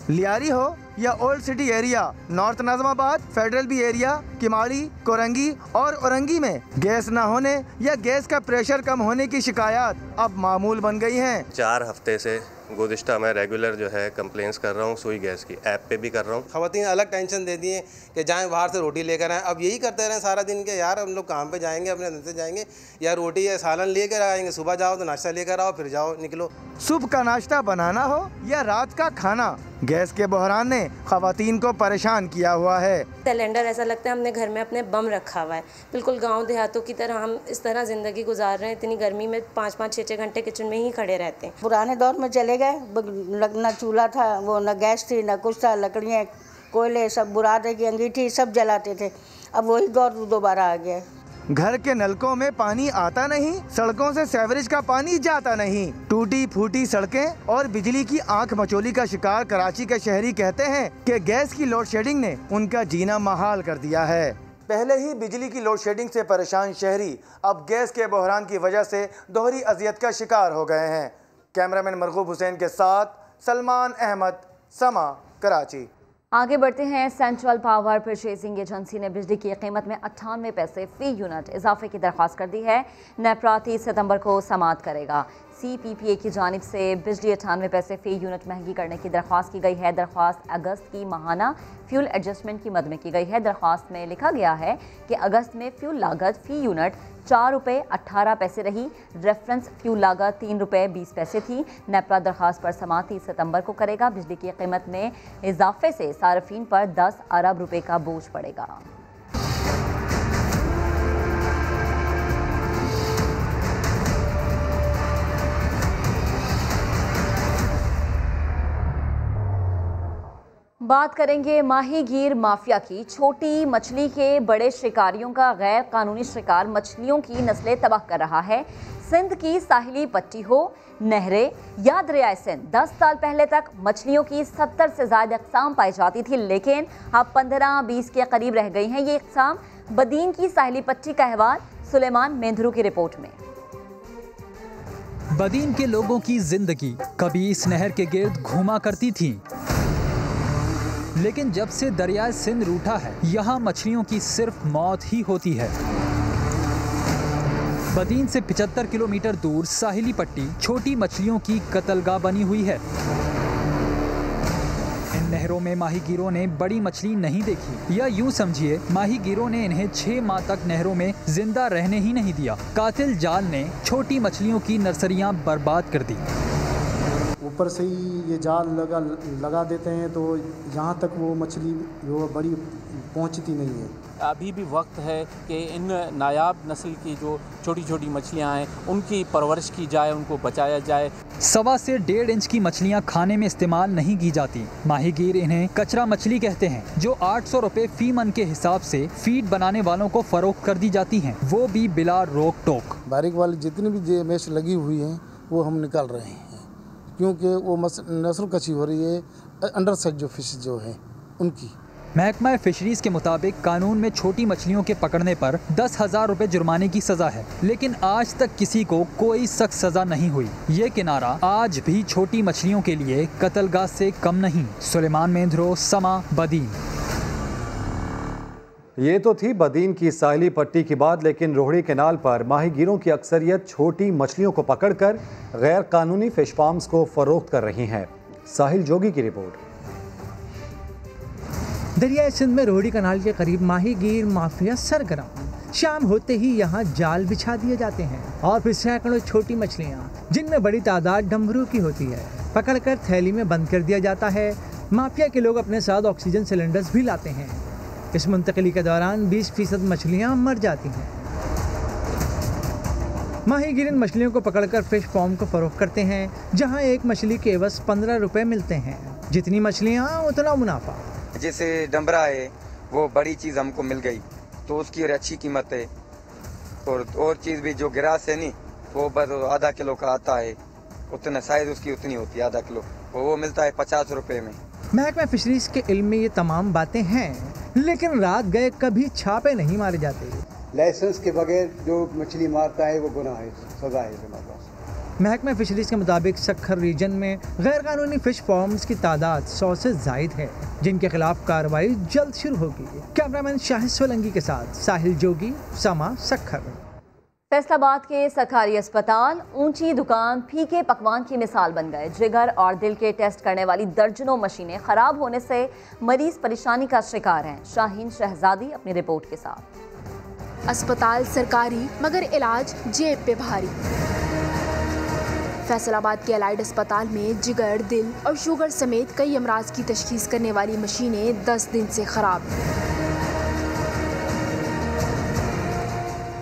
लियारी हो या old city area, north Nazimabad, federal B area, Kemari, Korangi और औरंगी में गैस न होने या गैस का प्रेशर कम होने की शिकायत अब मामूल बन गई हैं। 4 हफ्ते से गुज़िश्ता मैं रेगुलर जो है कंप्लेंट्स कर रहा हूँ, सुई गैस की ऐप पे भी कर रहा हूँ। ख़वातीन अलग टेंशन दे दिए कि जाएं बाहर से रोटी लेकर आएँ। अब यही करते रहें सारा दिन के यार हम लोग काम पे जाएंगे, अपने धंधे से जाएंगे, या रोटी या सालन लेकर आएंगे। सुबह जाओ तो नाश्ता लेकर आओ, फिर जाओ निकलो। सुबह का नाश्ता बनाना हो या रात का खाना, गैस के बहरान ने ख़वातीन को परेशान किया हुआ है। सिलेंडर ऐसा लगता है हमने घर में अपने बम रखा हुआ है। बिल्कुल गांव देहातों की तरह हम इस तरह ज़िंदगी गुजार रहे हैं। इतनी गर्मी में 5-5, 6-6 घंटे किचन में ही खड़े रहते हैं। पुराने दौर में चले गए, न चूल्हा था, वो न गैस थी, न कुछ था, लकड़ियाँ, कोयले, सब बुरादे की अंगीठी सब जलाते थे। अब वही दौर दोबारा आ गया। घर के नलकों में पानी आता नहीं, सड़कों से सीवरेज का पानी जाता नहीं। टूटी फूटी सड़कें और बिजली की आंख मचोली का शिकार कराची के शहरी कहते हैं कि गैस की लोड शेडिंग ने उनका जीना महाल कर दिया है। पहले ही बिजली की लोड शेडिंग से परेशान शहरी अब गैस के बहरान की वजह से दोहरी अजियत का शिकार हो गए हैं। कैमरामैन मरगूब हुसैन के साथ सलमान अहमद, समा, कराची। आगे बढ़ते हैं। सेंट्रल पावर परचेजिंग एजेंसी ने बिजली की कीमत में 98 पैसे फी यूनिट इजाफे की दरख्वास्त कर दी है। नेपरा 30 सितंबर को समाअत करेगा। CPPA की जानिब से बिजली 98 पैसे फी यूनिट महंगी करने की दरख्वास्त की गई है। दरख्वास्त अगस्त की माहाना फ्यूल एडजस्टमेंट की मद में की गई है। दरख्वास्त में लिखा गया है कि अगस्त में फ्यूल लागत फी यूनिट 4 रुपये 18 पैसे रही। रेफरेंस फ्यूल लागत 3 रुपये 20 पैसे थी। नेपरा दरख्वास्त पर समाअत 30 सितंबर को करेगा। बिजली की कीमत में इजाफे से सार्फिन पर 10 अरब रुपए का बोझ पड़ेगा। बात करेंगे माहीगीर माफिया की। छोटी मछली के बड़े शिकारियों का गैर कानूनी शिकार मछलियों की नस्लें तबाह कर रहा है। सिंध की साहिली पट्टी हो, नहरें या दरियाए सिंध, 10 साल पहले तक मछलियों की 70 से ज़्यादा अक़साम पाई जाती थी, लेकिन अब 15-20 के करीब रह गई हैं ये अक़साम। बदीन की साहिली पट्टी का अहवाल सुलेमान मेंधरू की रिपोर्ट में। बदीन के लोगों की जिंदगी कभी इस नहर के गिर्द घूमा करती थी, लेकिन जब से दरियाए सिंध रूठा है यहाँ मछलियों की सिर्फ मौत ही होती है। बदीन से 75 किलोमीटर दूर साहिली पट्टी छोटी मछलियों की कत्लगाह बनी हुई है। इन नहरों में माहीगीरों ने बड़ी मछली नहीं देखी, या यूं समझिए माहीगीरों ने इन्हें 6 माह तक नहरों में जिंदा रहने ही नहीं दिया। कातिल जाल ने छोटी मछलियों की नर्सरियां बर्बाद कर दी। ऊपर से ही ये जाल लगा देते हैं तो यहाँ तक वो मछली जो बड़ी पहुँचती नहीं है। अभी भी वक्त है कि इन नायाब नस्ल की जो छोटी छोटी मछलियाँ हैं उनकी परवरिश की जाए, उनको बचाया जाए। 1.25 से 1.5 इंच की मछलियाँ खाने में इस्तेमाल नहीं की जाती। माहीगीर इन्हें कचरा मछली कहते हैं, जो 800 रुपये फी मन के हिसाब से फीड बनाने वालों को फरोख्त कर दी जाती हैं, वो भी बिला रोक टोक। बारीक वाली जितनी भी मैश लगी हुई है वो हम निकाल रहे हैं, क्योंकि वो नस्ल कच्ची हो रही है। अंडर साइज जो फिश जो है उनकी। महकमा फिशरीज के मुताबिक कानून में छोटी मछलियों के पकड़ने पर 10,000 रुपए जुर्माने की सजा है, लेकिन आज तक किसी को कोई सख्त सजा नहीं हुई। ये किनारा आज भी छोटी मछलियों के लिए कत्लगाह से कम नहीं। सुलेमान मेंधरो, समा, बदीन। ये तो थी बदीन की साहिली पट्टी की बात, लेकिन रोहड़ी कैनाल पर माहीगीरों की अक्सरियत छोटी मछलियों को पकड़कर गैर कानूनी फिश फार्म्स को फरोख्त कर रही हैं। साहिल जोगी की रिपोर्ट। दरियाए सिंध में रोहड़ी कनाल के करीब माहीगीर माफिया सरगर्म। शाम होते ही यहाँ जाल बिछा दिए जाते हैं और फिर सैकड़ों छोटी मछलियाँ, जिनमें बड़ी तादाद डमरू की होती है, पकड़कर थैली में बंद कर दिया जाता है। माफिया के लोग अपने साथ ऑक्सीजन सिलेंडर्स भी लाते हैं। इस मुंतकली के दौरान 20% मछलियाँ मर जाती हैं। माहीगीर इन मछलियों को पकड़कर फिश फार्म को फरोख्त करते हैं, जहाँ एक मछली के एवज 15 रुपए मिलते हैं। जितनी मछलियाँ उतना मुनाफा। जैसे डमरा है वो बड़ी चीज़ हमको मिल गई तो उसकी और अच्छी कीमत है, और चीज़ भी जो गिरास है नहीं वो बस आधा किलो का आता है, उतना साइज उसकी उतनी होती है, आधा किलो वो मिलता है 50 रुपए में। महकमा फिशरीज के इल्म में ये तमाम बातें हैं, लेकिन रात गए कभी छापे नहीं मारे जाते। लाइसेंस के बगैर जो मछली मारता है वो गुनाह है, सजा है हमारे पास। महकमा फिशरीज के मुताबिक सक्खर रीजन में गैर कानूनी फिश फार्म्स की तादाद 100 से जायद है, जिनके खिलाफ कार्रवाई जल्द शुरू होगी। कैमरामैन शाहिद सोलंगी के साथ साहिल जोगी, समा, सक्खर। फैसलाबाद के सरकारी अस्पताल ऊंची दुकान फीके पकवान की मिसाल बन गए। जिगर और दिल के टेस्ट करने वाली दर्जनों मशीनें खराब होने से मरीज परेशानी का शिकार हैं। शाहीन शहजादी अपनी रिपोर्ट के साथ। अस्पताल सरकारी मगर इलाज जेब पे भारी। फैसलाबाद के अलाइड अस्पताल में जिगर, दिल और शुगर समेत कई अमराज की तशखीस करने वाली मशीनें 10 दिन से खराब।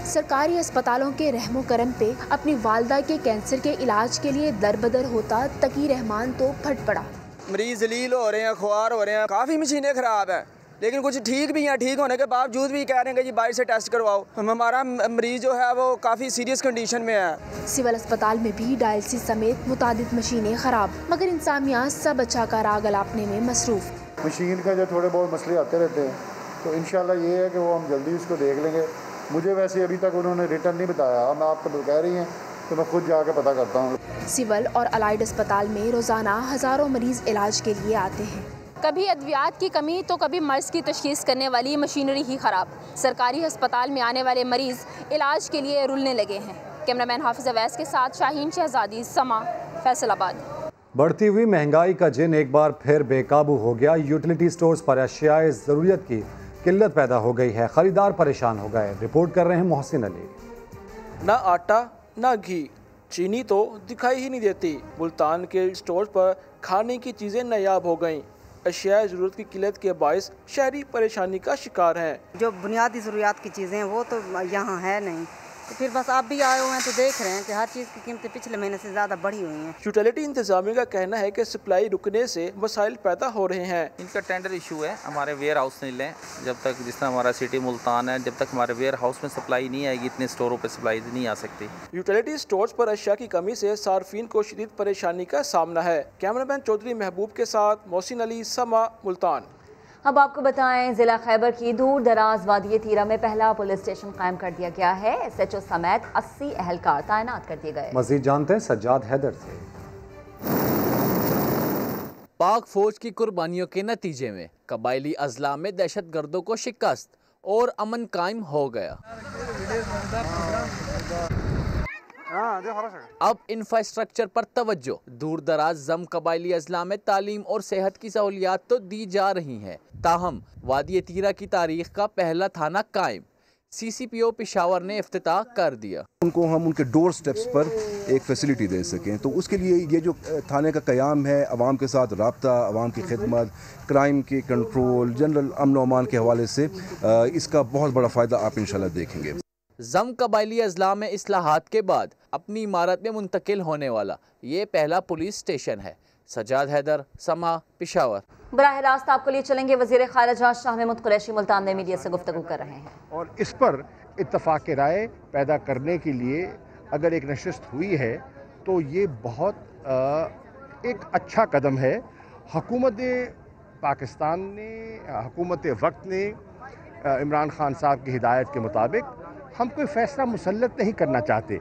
सरकारी अस्पतालों के रहमो करम पे अपनी वालदा के कैंसर के इलाज के लिए दरबदर होता तकी रहमान तो फट पड़ा। मरीज जलील हो रहे हैं, ख्वार हो रहे हैं, काफ़ी मशीनें खराब है, लेकिन कुछ ठीक भी हैं। ठीक होने के बावजूद भी कह रहे हैं कि जी बाहर से टेस्ट करवाओ। हमारा मरीज जो है वो काफ़ी सीरियस कंडीशन में है। सिविल अस्पताल में भी डायलिसिस समेत मुतादिद मशीनें खराब, मगर इंसानियत सब अच्छा का राग अलापने में मसरूफ। मशीन का जो थोड़े बहुत मसले आते रहते हैं तो इंशाल्लाह ये है कि वो हम जल्दी इसको देख लेंगे। मुझे वैसे अभी तक उन्होंने रिटर्न नहीं बताया, मैं आपको तो कह रही हैं तो मैं खुद जाकर पता करता हूँ। सिविल और अलाइड अस्पताल में रोज़ाना हज़ारों मरीज़ इलाज के लिए आते हैं। कभी अद्वियात की कमी तो कभी मर्ज़ की तशख़ीस करने वाली मशीनरी ही ख़राब। सरकारी अस्पताल में आने वाले मरीज़ इलाज के लिए रुलने लगे हैं। कैमरामैन हाफिज़ अवैस के साथ शाहीन शहजादी, समा, फैसलाबाद। बढ़ती हुई महंगाई का जिन एक बार फिर बेकाबू हो गया। यूटिलिटी स्टोर्स पर अशियाए ज़रूरियत की किल्लत पैदा हो गई है, ख़रीदार परेशान हो गए। रिपोर्ट कर रहे हैं मोहसिन अली। ना आटा ना घी, चीनी तो दिखाई ही नहीं देती। मुल्तान के स्टोर पर खाने की चीज़ें नायाब हो गईं। अशियाए ज़रूरत की किल्लत के बायस शहरी परेशानी का शिकार हैं। जो बुनियादी ज़रूरियात की चीज़ें हैं वो तो यहाँ है नहीं, तो फिर बस आप भी आए हुए हैं तो देख रहे हैं कि हर चीज़ की कीमतें पिछले महीने से ज़्यादा बढ़ी हुई हैं। यूटिलिटी इंतजामिया का कहना है कि सप्लाई रुकने से मसाइल पैदा हो रहे हैं। इनका टेंडर इशू है, हमारे वेयर हाउस नहीं लें जब तक, जिस तरह हमारा सिटी मुल्तान है, जब तक हमारे वेयर हाउस में सप्लाई नहीं आएगी इतने स्टोरों पर सप्लाई नहीं आ सकती। यूटिलिटी स्टोर्स पर अशिया की कमी से सार्फिन को शदीद परेशानी का सामना है। कैमरामैन चौधरी महबूब के साथ मोहसिन अली, समा, मुल्तान। अब आपको बताएं, जिला खैबर की दूर दराज वादी तीरा में पहला पुलिस स्टेशन कायम कर दिया गया है। SHO समेत 80 अहलकार तैनात कर दिए गए। मजीद जानते हैं सज्जाद हैदर से। पाक फौज की कुर्बानियों के नतीजे में कबायली अजला में दहशत गर्दों को शिकस्त और अमन कायम हो गया। अब इंफ्रास्ट्रक्चर पर तवज्जो। दूर दराज जम कबायली अजला में तालीम और सेहत की सहूलियात तो दी जा रही हैं, ताहम वादी तीरा की तारीख का पहला थाना कायम। CCPO पेशावर ने इफ्तिताह कर दिया। उनको हम उनके डोर स्टेप्स पर एक फैसिलिटी दे सकें, तो उसके लिए ये जो थाने का क़याम है, अवाम के साथ रब्ता, अवाम की खिदमत, क्राइम के कंट्रोल, जनरल अमन व अमान के हवाले से इसका बहुत बड़ा फ़ायदा आप इंशाल्लाह देखेंगे। जम कबायली अजला में इस्लाहात के बाद अपनी इमारत में मुंतकिल होने वाला ये पहला पुलिस स्टेशन है। सज्जाद हैदर, समा, पेशावर। बराह रास्त आपको लिए चलेंगे। वज़ीर ख़ारिजा शाह महमूद कुरैशी मुल्तान में मीडिया से गुफ्तगू कर रहे हैं और इस पर इत्तफाक राय पैदा करने के लिए अगर एक नशिस्त हुई है तो ये बहुत एक अच्छा कदम है। हुकूमत पाकिस्तान ने, हुकूमत वक्त ने इमरान खान साहब की हिदायत के मुताबिक हम कोई फ़ैसला मुसल्लत नहीं करना चाहते,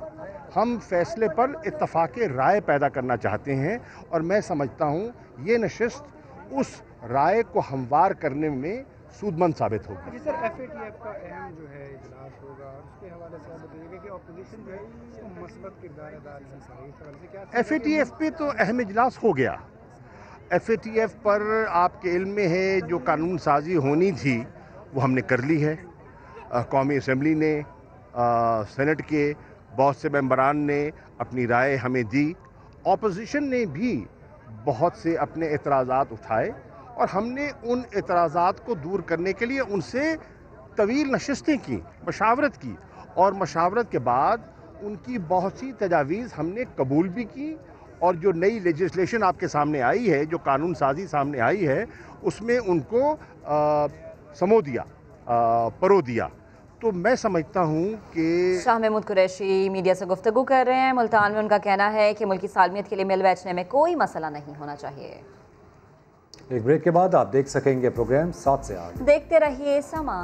हम फैसले पर इत्तफाक राय पैदा करना चाहते हैं। और मैं समझता हूँ ये नशिस्त उस राय को हमवार करने में सूदमंद साबित होगी। सर, FATF का अहम जो है इजलास होगा, उसके हवाले से आप बताइएगा कि अपोजिशन जो है उसको मस्बत किरदार अदा नहीं कर रही, इस हवाले से क्या? FATF पे तो अहम इजलास हो गया। FATF पर आपके इल्म में है जो कानून साजी होनी थी वो हमने कर ली है। कौमी असम्बली ने, सेनेट के बहुत से मेंबरान ने अपनी राय हमें दी। ऑपोजिशन ने भी बहुत से अपने एतराज़ात उठाए और हमने उन एतराज़ात को दूर करने के लिए उनसे तवील नशिस्तें की, मशावरत की, और मशावरत के बाद उनकी बहुत सी तजावीज़ हमने कबूल भी की। और जो नई लेजिस्लेशन आपके सामने आई है, जो कानून साजी सामने आई है, उसमें उनको समो दिया, परो दिया। तो मैं समझता हूँ कि शाह महमूद कुरैशी मीडिया से गुफ्तगू कर रहे हैं। मुल्तान में उनका कहना है कि मुल्क की सालमियत के लिए मिल बेचने में कोई मसला नहीं होना चाहिए। एक ब्रेक के बाद आप देख सकेंगे प्रोग्राम 7 से 8। देखते रहिए समा।